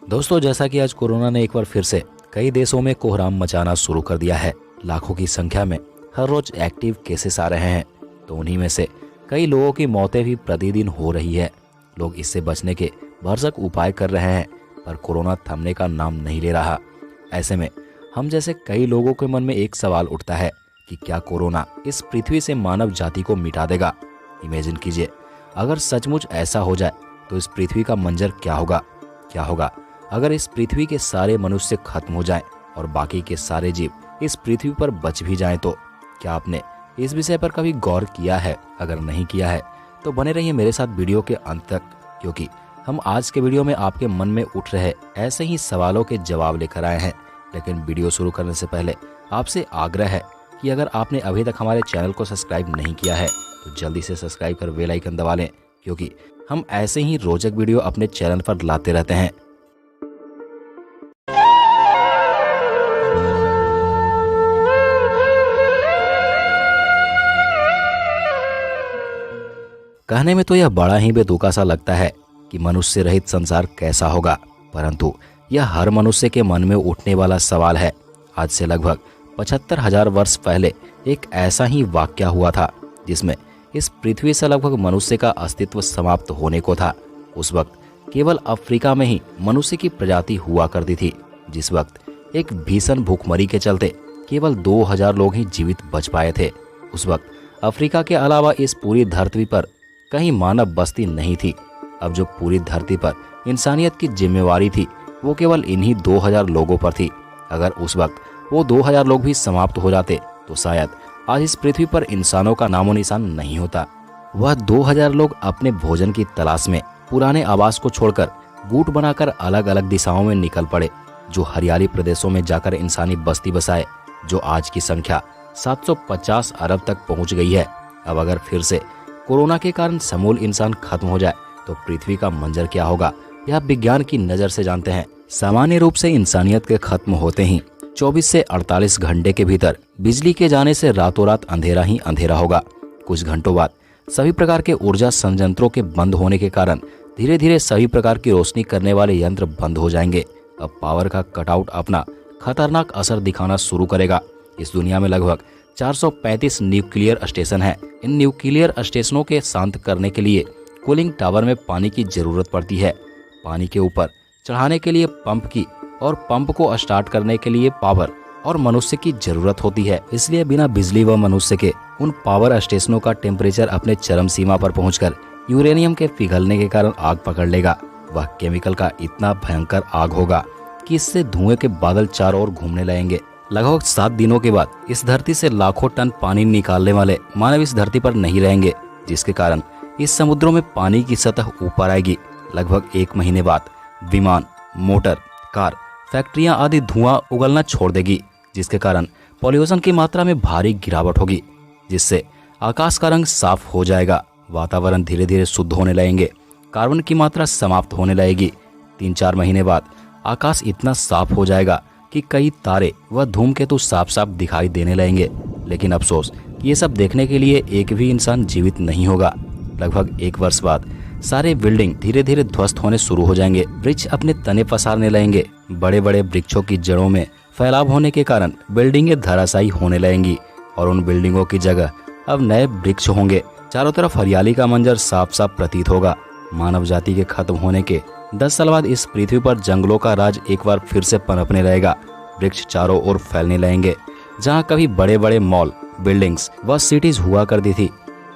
दोस्तों, जैसा कि आज कोरोना ने एक बार फिर से कई देशों में कोहराम मचाना शुरू कर दिया है। लाखों की संख्या में हर रोज एक्टिव केसेस आ रहे हैं, तो उन्हीं में से कई लोगों की मौतें भी प्रतिदिन हो रही है। लोग इससे बचने के भरसक उपाय कर रहे हैं, पर कोरोना थमने का नाम नहीं ले रहा। ऐसे में हम जैसे कई लोगों के मन में एक सवाल उठता है कि क्या कोरोना इस पृथ्वी से मानव जाति को मिटा देगा। इमेजिन कीजिए, अगर सचमुच ऐसा हो जाए तो इस पृथ्वी का मंजर क्या होगा अगर इस पृथ्वी के सारे मनुष्य खत्म हो जाएं और बाकी के सारे जीव इस पृथ्वी पर बच भी जाएं तो। क्या आपने इस विषय पर कभी गौर किया है? अगर नहीं किया है तो बने रहिए मेरे साथ वीडियो के अंत तक, क्योंकि हम आज के वीडियो में आपके मन में उठ रहे ऐसे ही सवालों के जवाब लेकर आए हैं। लेकिन वीडियो शुरू करने से पहले आपसे आग्रह है कि अगर आपने अभी तक हमारे चैनल को सब्सक्राइब नहीं किया है तो जल्दी से सब्सक्राइब कर बेल आइकन दबा लें, क्योंकि हम ऐसे ही रोचक वीडियो अपने चैनल पर लाते रहते हैं। कहने में तो यह बड़ा ही बेतुका सा लगता है कि मनुष्य रहित संसार कैसा होगा, परंतु यह हर मनुष्य के मन में उठने वाला सवाल है। आज से लगभग 75,000 वर्ष पहले एक ऐसा ही वाकया हुआ था जिसमें इस पृथ्वी से लगभग मनुष्य का अस्तित्व समाप्त होने को था। उस वक्त केवल अफ्रीका में ही मनुष्य की प्रजाति हुआ करती थी। जिस वक्त एक भीषण भूखमरी के चलते केवल 2,000 लोग ही जीवित बच पाए थे। उस वक्त अफ्रीका के अलावा इस पूरी धरती पर कहीं मानव बस्ती नहीं थी। अब जो पूरी धरती पर इंसानियत की जिम्मेवारी थी वो केवल इन्हीं 2,000 लोगों पर थी। अगर उस वक्त वो 2,000 लोग भी समाप्त हो जाते तो शायद आज इस पृथ्वी पर इंसानों का नामो निशान नहीं होता। वह 2,000 लोग अपने भोजन की तलाश में पुराने आवास को छोड़कर गुट बनाकर अलग अलग दिशाओं में निकल पड़े, जो हरियाली प्रदेशों में जाकर इंसानी बस्ती बसाए, जो आज की संख्या 750 अरब तक पहुंच गई है। अब अगर फिर से कोरोना के कारण समूल इंसान खत्म हो जाए तो पृथ्वी का मंजर क्या होगा, यह विज्ञान की नज़र से जानते हैं। सामान्य रूप से इंसानियत के खत्म होते ही 24 से 48 घंटे के भीतर बिजली के जाने से रातों रात अंधेरा ही अंधेरा होगा। कुछ घंटों बाद सभी प्रकार के ऊर्जा संयंत्रों के बंद होने के कारण धीरे धीरे सभी प्रकार की रोशनी करने वाले यंत्र बंद हो जाएंगे। अब पावर का कटआउट अपना खतरनाक असर दिखाना शुरू करेगा। इस दुनिया में लगभग 435 न्यूक्लियर स्टेशन हैं। इन न्यूक्लियर स्टेशनों के शांत करने के लिए कूलिंग टावर में पानी की जरूरत पड़ती है। पानी के ऊपर चढ़ाने के लिए पंप की और पंप को स्टार्ट करने के लिए पावर और मनुष्य की जरूरत होती है। इसलिए बिना बिजली व मनुष्य के उन पावर स्टेशनों का टेम्परेचर अपने चरम सीमा पर पहुंचकर यूरेनियम के पिघलने के कारण आग पकड़ लेगा। वह केमिकल का इतना भयंकर आग होगा कि इससे धुएं के बादल चारों ओर घूमने लगेंगे। लगभग 7 दिनों के बाद इस धरती से लाखों टन पानी निकालने वाले मानव इस धरती पर नहीं रहेंगे, जिसके कारण इस समुद्रों में पानी की सतह ऊपर आएगी। लगभग 1 महीने बाद विमान, मोटर, कार, फैक्ट्रियां आदि धुआं उगलना छोड़ देगी, जिसके कारण पॉल्यूशन की मात्रा में भारी गिरावट होगी, जिससे आकाश का रंग साफ हो जाएगा। वातावरण धीरे धीरे शुद्ध होने लगेंगे। कार्बन की मात्रा समाप्त होने लगेगी। 3-4 महीने बाद आकाश इतना साफ हो जाएगा कि कई तारे व धूमकेतु साफ साफ दिखाई देने लगेंगे। लेकिन अफसोस ये सब देखने के लिए एक भी इंसान जीवित नहीं होगा। लगभग 1 वर्ष बाद सारे बिल्डिंग धीरे धीरे ध्वस्त होने शुरू हो जाएंगे। वृक्ष अपने तने पसारने लगेंगे। बड़े बड़े वृक्षों की जड़ों में फैलाव होने के कारण बिल्डिंगें धराशायी होने लगेंगी और उन बिल्डिंगों की जगह अब नए वृक्ष होंगे। चारों तरफ हरियाली का मंजर साफ साफ प्रतीत होगा। मानव जाति के खत्म होने के 10 साल बाद इस पृथ्वी पर जंगलों का राज एक बार फिर से पनपने लगेगा। वृक्ष चारों ओर फैलने लगेंगे। जहाँ कभी बड़े बड़े मॉल, बिल्डिंग्स व सिटीज हुआ करती थी,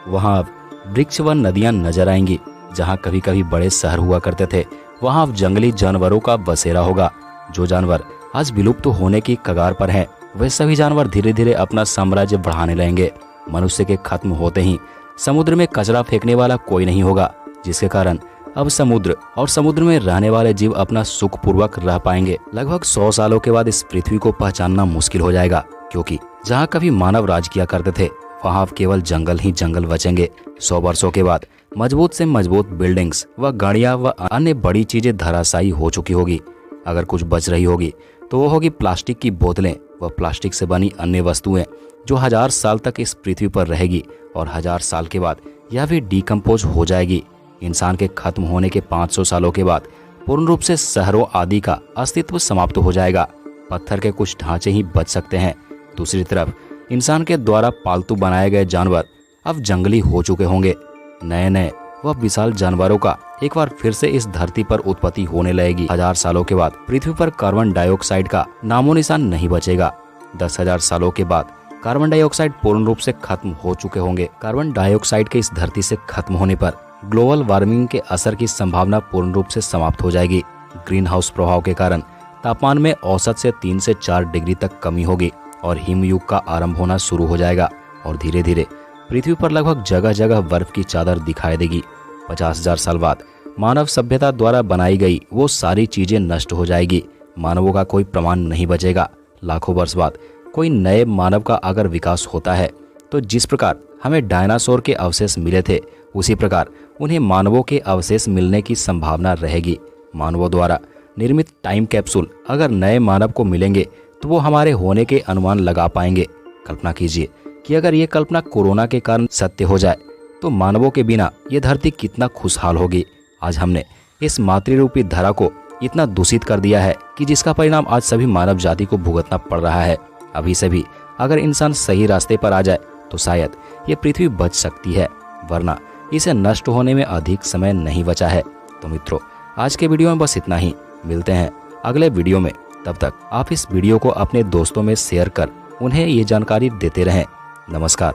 वहाँ अब वृक्ष व नदियाँ नजर आएंगी। जहाँ कभी कभी बड़े शहर हुआ करते थे, वहाँ अब जंगली जानवरों का बसेरा होगा। जो जानवर आज विलुप्त होने की कगार पर हैं, वे सभी जानवर धीरे धीरे अपना साम्राज्य बढ़ाने लगेंगे। मनुष्य के खत्म होते ही समुद्र में कचरा फेंकने वाला कोई नहीं होगा, जिसके कारण अब समुद्र और समुद्र में रहने वाले जीव अपना सुखपूर्वक रह पाएंगे। लगभग 100 सालों के बाद इस पृथ्वी को पहचानना मुश्किल हो जाएगा, क्योंकि जहाँ कभी मानव राज किया करते थे वहाँ अब केवल जंगल ही जंगल बचेंगे। 100 वर्षों के बाद मजबूत से मजबूत बिल्डिंग्स व गाड़ियाँ व अन्य बड़ी चीजें धराशायी हो चुकी होगी। अगर कुछ बच रही होगी तो वो होगी प्लास्टिक की बोतलें व प्लास्टिक से बनी अन्य वस्तुएं, जो 1000 साल तक इस पृथ्वी पर रहेगी और 1000 साल के बाद यह भी डिकम्पोज हो जाएगी। इंसान के खत्म होने के 500 सालों के बाद पूर्ण रूप से शहरों आदि का अस्तित्व समाप्त हो जाएगा। पत्थर के कुछ ढांचे ही बच सकते हैं। दूसरी तरफ इंसान के द्वारा पालतू बनाए गए जानवर अब जंगली हो चुके होंगे। नए नए व विशाल जानवरों का एक बार फिर से इस धरती पर उत्पत्ति होने लगेगी। 1000 सालों के बाद पृथ्वी पर कार्बन डाइऑक्साइड का नामो निशान नहीं बचेगा। 10,000 सालों के बाद कार्बन डाइऑक्साइड पूर्ण रूप से खत्म हो चुके होंगे। कार्बन डाइऑक्साइड के इस धरती से खत्म होने पर ग्लोबल वार्मिंग के असर की संभावना पूर्ण रूप से समाप्त हो जाएगी। ग्रीन हाउस प्रभाव के कारण तापमान में औसत से 3 से 4 डिग्री तक कमी होगी और हिमयुग का आरंभ होना शुरू हो जाएगा और धीरे धीरे पृथ्वी पर लगभग जगह जगह बर्फ की चादर दिखाई देगी। 50,000 साल बाद मानव सभ्यता द्वारा बनाई गई वो सारी चीजें नष्ट हो जाएगी। मानवों का कोई प्रमाण नहीं बचेगा। लाखों वर्ष बाद कोई नए मानव का अगर विकास होता है तो जिस प्रकार हमें डायनासोर के अवशेष मिले थे उसी प्रकार उन्हें मानवों के अवशेष मिलने की संभावना रहेगी। मानवों द्वारा निर्मित टाइम कैप्सूल अगर नए मानव को मिलेंगे तो वो हमारे होने के अनुमान लगा पाएंगे। कल्पना कीजिए कि अगर ये कल्पना कोरोना के कारण सत्य हो जाए तो मानवों के बिना ये धरती कितना खुशहाल होगी। आज हमने इस मातृरूपी धरा को इतना दूषित कर दिया है कि जिसका परिणाम आज सभी मानव जाति को भुगतना पड़ रहा है। अभी से भी अगर इंसान सही रास्ते पर आ जाए तो शायद ये पृथ्वी बच सकती है, वरना इसे नष्ट होने में अधिक समय नहीं बचा है। तो मित्रों, आज के वीडियो में बस इतना ही। मिलते हैं अगले वीडियो में। तब तक आप इस वीडियो को अपने दोस्तों में शेयर कर उन्हें ये जानकारी देते रहें। नमस्कार।